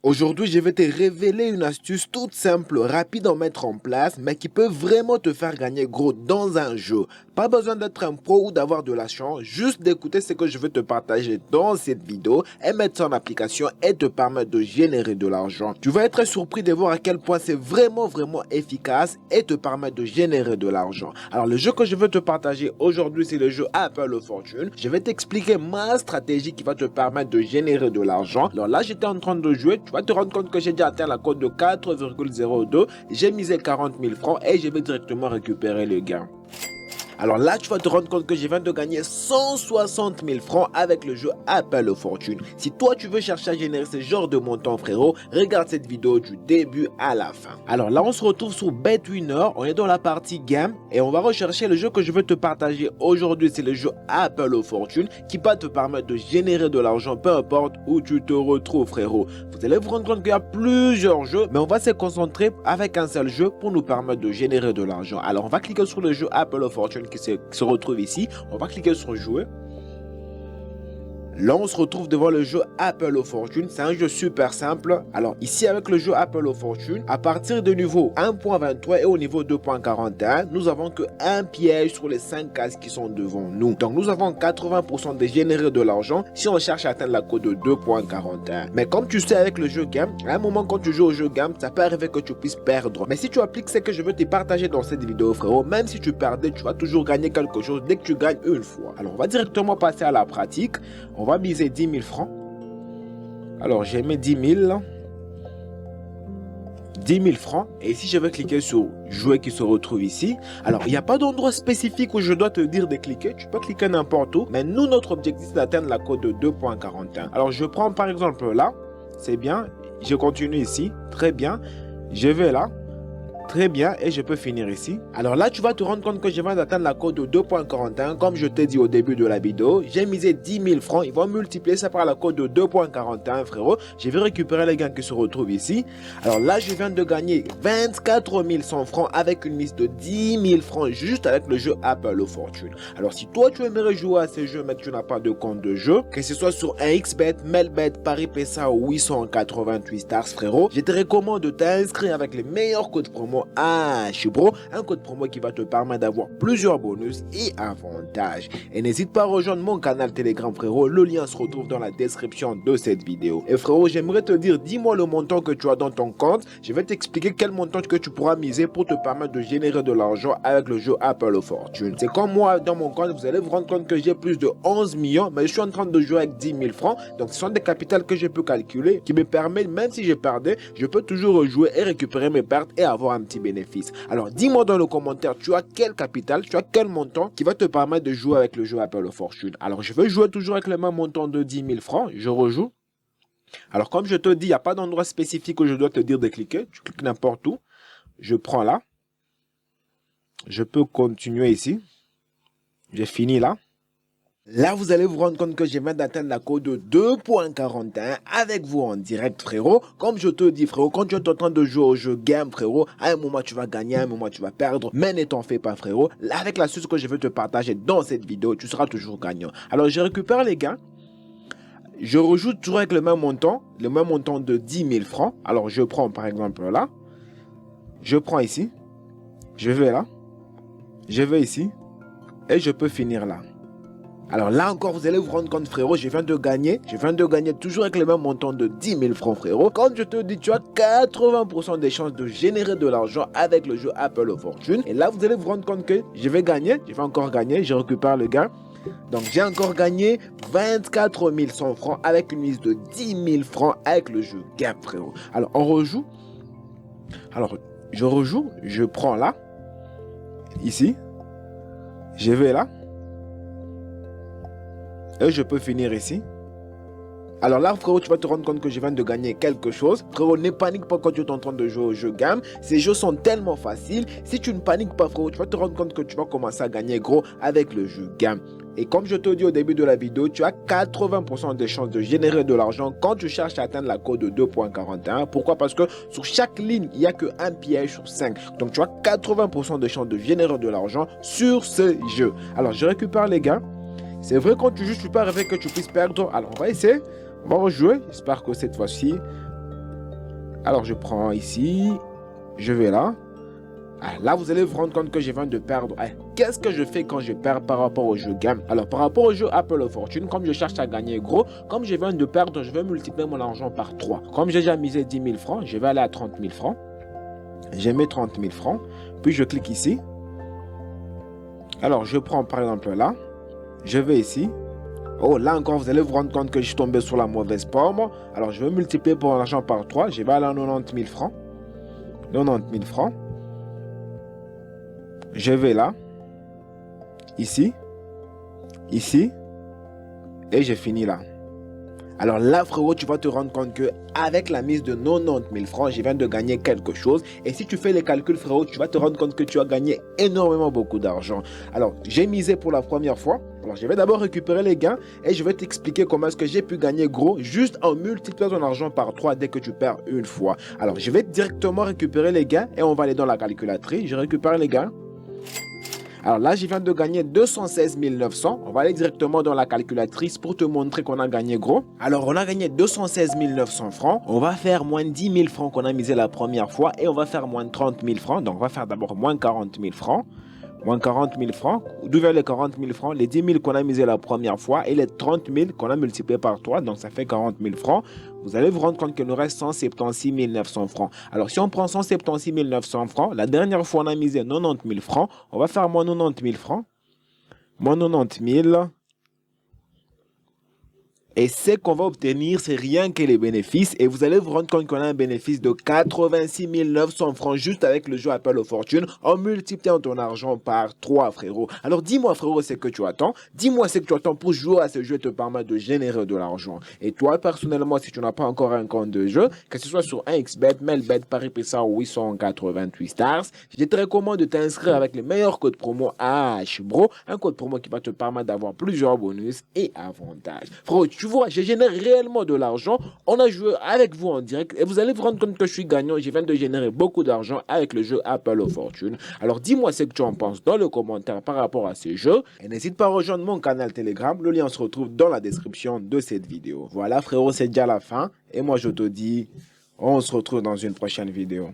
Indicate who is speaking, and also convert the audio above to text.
Speaker 1: Aujourd'hui, je vais te révéler une astuce toute simple, rapide à mettre en place, mais qui peut vraiment te faire gagner gros dans un jeu. Pas besoin d'être un pro ou d'avoir de la chance, juste d'écouter ce que je vais te partager dans cette vidéo et mettre ça en application et te permettre de générer de l'argent. Tu vas être surpris de voir à quel point c'est vraiment efficace et te permet de générer de l'argent. Alors le jeu que je veux te partager aujourd'hui, c'est le jeu Apple Fortune. Je vais t'expliquer ma stratégie qui va te permettre de générer de l'argent. Alors là, j'étais en train de jouer, tu vas te rendre compte que j'ai déjà atteint la cote de 4,02. J'ai misé 40 000 francs et je vais directement récupérer le gain. Alors là, tu vas te rendre compte que je viens de gagner 160 000 francs avec le jeu Apple Fortune. Si toi, tu veux chercher à générer ce genre de montant, frérot, regarde cette vidéo du début à la fin. Alors là, on se retrouve sur BetWinner. On est dans la partie game et on va rechercher le jeu que je veux te partager aujourd'hui. C'est le jeu Apple Fortune qui va te permettre de générer de l'argent, peu importe où tu te retrouves, frérot. Vous allez vous rendre compte qu'il y a plusieurs jeux, mais on va se concentrer avec un seul jeu pour nous permettre de générer de l'argent. Alors, on va cliquer sur le jeu Apple Fortune qui se retrouve ici. On va cliquer sur jouer. Là, on se retrouve devant le jeu Apple Fortune. C'est un jeu super simple. Alors, ici, avec le jeu Apple Fortune, à partir du niveau 1.23 et au niveau 2.41, nous avons que un piège sur les 5 cases qui sont devant nous. Donc, nous avons 80% de générer de l'argent si on cherche à atteindre la cote de 2.41. Mais comme tu sais, avec le jeu game, à un moment, quand tu joues au jeu game, ça peut arriver que tu puisses perdre. Mais si tu appliques ce que je veux te partager dans cette vidéo, frérot, même si tu perdais, tu vas toujours gagner quelque chose dès que tu gagnes une fois. Alors, on va directement passer à la pratique. On va miser 10 000 francs. Alors, j'ai mis 10 000. 10 000 francs. Et ici, je vais cliquer sur jouer qui se retrouve ici. Alors, il n'y a pas d'endroit spécifique où je dois te dire de cliquer. Tu peux cliquer n'importe où. Mais nous, notre objectif, c'est d'atteindre la cote de 2.41. Alors, je prends par exemple là. C'est bien. Je continue ici. Très bien. Je vais là. Très bien, et je peux finir ici. Alors là, tu vas te rendre compte que je viens d'atteindre la cote de 2.41. Comme je t'ai dit au début de la vidéo, j'ai misé 10 000 francs. Ils vont multiplier ça par la cote de 2.41, frérot. Je vais récupérer les gains qui se retrouvent ici. Alors là, je viens de gagner 24 100 francs avec une mise de 10 000 francs juste avec le jeu Apple Fortune. Alors si toi, tu aimerais jouer à ces jeux, mais que tu n'as pas de compte de jeu, que ce soit sur un XBet, Melbet, Paris PSA ou 888 Stars, frérot, je te recommande de t'inscrire avec les meilleurs codes promo Chibro, un code promo qui va te permettre d'avoir plusieurs bonus et avantages. Et n'hésite pas à rejoindre mon canal Telegram, frérot. Le lien se retrouve dans la description de cette vidéo. Et frérot, j'aimerais te dire, dis-moi le montant que tu as dans ton compte. Je vais t'expliquer quel montant que tu pourras miser pour te permettre de générer de l'argent avec le jeu Apple Fortune. C'est comme moi, dans mon compte, vous allez vous rendre compte que j'ai plus de 11 millions, mais je suis en train de jouer avec 10 000 francs. Donc, ce sont des capitales que je peux calculer, qui me permettent, même si je perdais, je peux toujours rejouer et récupérer mes pertes et avoir un petit bénéfice. Alors, dis-moi dans le commentaire, tu as quel capital, tu as quel montant qui va te permettre de jouer avec le jeu Apple Fortune. Alors, je vais jouer toujours avec le même montant de 10 000 francs. Je rejoue. Alors, comme je te dis, il n'y a pas d'endroit spécifique où je dois te dire de cliquer. Tu cliques n'importe où. Je prends là. Je peux continuer ici. J'ai fini là. Là, vous allez vous rendre compte que je viens d'atteindre la cote de 2.41 avec vous en direct, frérot. Comme je te dis, frérot, quand tu es en train de jouer au jeu game, frérot, à un moment, tu vas gagner, à un moment, tu vas perdre. Mais ne t'en fais pas, frérot. Là, avec l'astuce que je vais te partager dans cette vidéo, tu seras toujours gagnant. Alors, je récupère les gains. Je rejoue toujours avec le même montant de 10 000 francs. Alors, je prends, par exemple, là. Je prends ici. Je vais là. Je vais ici. Et je peux finir là. Alors là encore, vous allez vous rendre compte, frérot, je viens de gagner toujours avec le même montant de 10 000 francs, frérot. Comme je te dis, tu as 80% des chances de générer de l'argent avec le jeu Apple Fortune. Et là, vous allez vous rendre compte que je vais encore gagner, je récupère le gain. Donc, j'ai encore gagné 24 100 francs avec une mise de 10 000 francs avec le jeu Gap, frérot. Alors, on rejoue. Alors, je rejoue, je prends là, ici, je vais là. Et je peux finir ici. Alors là, frérot, tu vas te rendre compte que je viens de gagner quelque chose. Frérot, ne panique pas quand tu es en train de jouer au jeu game. Ces jeux sont tellement faciles. Si tu ne paniques pas, frérot, tu vas te rendre compte que tu vas commencer à gagner gros avec le jeu game. Et comme je te dis au début de la vidéo, tu as 80% de chances de générer de l'argent quand tu cherches à atteindre la cote de 2.41. Pourquoi? Parce que sur chaque ligne, il n'y a qu'un piège sur 5. Donc tu as 80% de chances de générer de l'argent sur ce jeu. Alors je récupère les gains. C'est vrai, quand tu joues, tu peux arriver que tu puisses perdre. Alors, on va essayer. On va rejouer. J'espère que cette fois-ci, Alors, je prends ici, je vais là. Ah, là, vous allez vous rendre compte que je viens de perdre. Ah, qu'est-ce que je fais quand je perds par rapport au jeu gamme? Alors, par rapport au jeu Apple of Fortune, comme je cherche à gagner gros, comme je viens de perdre, je vais multiplier mon argent par 3. Comme j'ai déjà misé 10 000 francs, je vais aller à 30 000 francs. Je mets 30 000 francs, puis je clique ici. Alors, je prends par exemple là, je vais ici. Oh, là encore, vous allez vous rendre compte que je suis tombé sur la mauvaise pomme. Alors, je vais multiplier pour l'argent par 3. Je vais aller à 90 000 francs. 90 000 francs. Je vais là, ici, ici, et j'ai fini là. Alors là, frérot, tu vas te rendre compte que avec la mise de 90 000 francs, je viens de gagner quelque chose. Et si tu fais les calculs, frérot, tu vas te rendre compte que tu as gagné énormément beaucoup d'argent. Alors, j'ai misé pour la première fois. Alors, je vais d'abord récupérer les gains et je vais t'expliquer comment est-ce que j'ai pu gagner gros juste en multipliant ton argent par 3 dès que tu perds une fois. Alors, je vais directement récupérer les gains et on va aller dans la calculatrice. Je récupère les gains. Alors là, je viens de gagner 216 900. On va aller directement dans la calculatrice pour te montrer qu'on a gagné gros. Alors, on a gagné 216 900 francs. On va faire moins 10 000 francs qu'on a misé la première fois et on va faire moins 30 000 francs. Donc, on va faire d'abord moins 40 000 francs. Moins 40 000 francs. D'où viennent les 40 000 francs? Les 10 000 qu'on a misé la première fois et les 30 000 qu'on a multiplié par 3. Donc, ça fait 40 000 francs. Vous allez vous rendre compte qu'il nous reste 176 900 francs. Alors, si on prend 176 900 francs, la dernière fois, on a misé 90 000 francs. On va faire moins 90 000 francs. Moins 90 000. Et ce qu'on va obtenir, c'est rien que les bénéfices. Et vous allez vous rendre compte qu'on a un bénéfice de 86 900 francs juste avec le jeu Apple of Fortune en multipliant ton argent par 3, frérot. Alors dis-moi, frérot, c'est que tu attends. Dis-moi ce que tu attends pour jouer à ce jeu et te permettre de générer de l'argent. Et toi, personnellement, si tu n'as pas encore un compte de jeu, que ce soit sur 1xBet, Melbet, PariPesa ou 888 Stars, je te recommande de t'inscrire avec le meilleur code promo AHBRO, un code promo qui va te permettre d'avoir plusieurs bonus et avantages. Frérot, tu vois, je génère réellement de l'argent. On a joué avec vous en direct et vous allez vous rendre compte que je suis gagnant. Je viens de générer beaucoup d'argent avec le jeu Apple of Fortune. Alors dis-moi ce que tu en penses dans le commentaire par rapport à ce jeu. Et n'hésite pas à rejoindre mon canal Telegram. Le lien se retrouve dans la description de cette vidéo. Voilà frérot, c'est déjà la fin. Et moi je te dis, on se retrouve dans une prochaine vidéo.